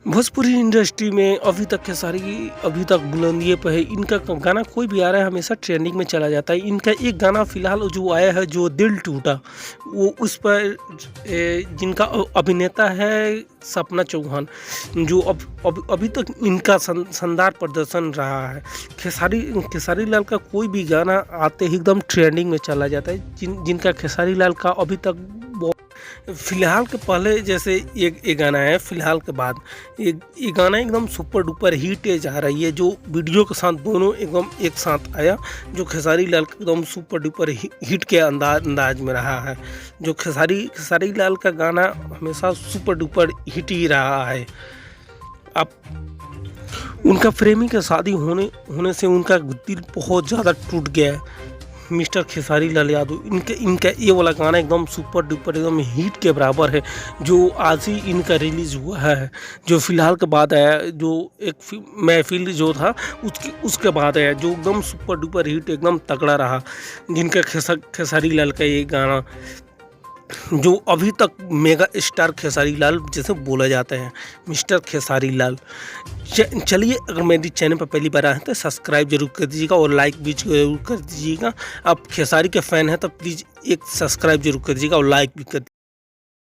Bhojpuri industry में अभी तक खेसारी अभी तक बुलंदिए पे है। इनका गाना कोई भी आ रहा है हमेशा ट्रेंडिंग में चला जाता है। इनका एक गाना फ़िलहाल जो आया है जो दिल टूटा, वो उस पर जिनका अभिनेता है सपना चौहान, जो अब अभी तक इनका शानदार प्रदर्शन रहा है। खेसारी लाल का कोई भी गाना आते ही एकदम ट्रेंडिंग में चला जाता है। जिनका खेसारी लाल का अभी तक फ़िलहाल के पहले जैसे एक गाना है, फ़िलहाल के बाद ये गाना एकदम सुपर डुपर हिट जा रही है, जो वीडियो के साथ दोनों एकदम एक साथ आया, जो खेसारी लाल एकदम सुपर डुपर हिट के अंदाज में रहा है। जो खेसारी लाल का गाना हमेशा सुपर डुपर हिट ही रहा है। अब उनका प्रेमी का शादी होने से उनका दिल बहुत ज़्यादा टूट गया है। मिस्टर खेसारी लाल यादव, इनका ये वाला गाना एकदम सुपर डुपर एकदम हिट के बराबर है, जो आज ही इनका रिलीज़ हुआ है। जो फ़िलहाल के बाद आया, जो एक महफिल जो था उसके बाद आया, जो एकदम सुपर डुपर हिट एकदम तगड़ा रहा। जिनका खेसारी लाल का ये गाना, जो अभी तक मेगा स्टार खेसारी लाल जैसे बोला जाता है, मिस्टर खेसारी लाल। चलिए, अगर मेरी चैनल पर पहली बार आए हैं तो सब्सक्राइब जरूर कर दीजिएगा और लाइक भी जरूर कर दीजिएगा। आप खेसारी के फ़ैन हैं तो प्लीज़ एक सब्सक्राइब जरूर कर दीजिएगा और लाइक भी कर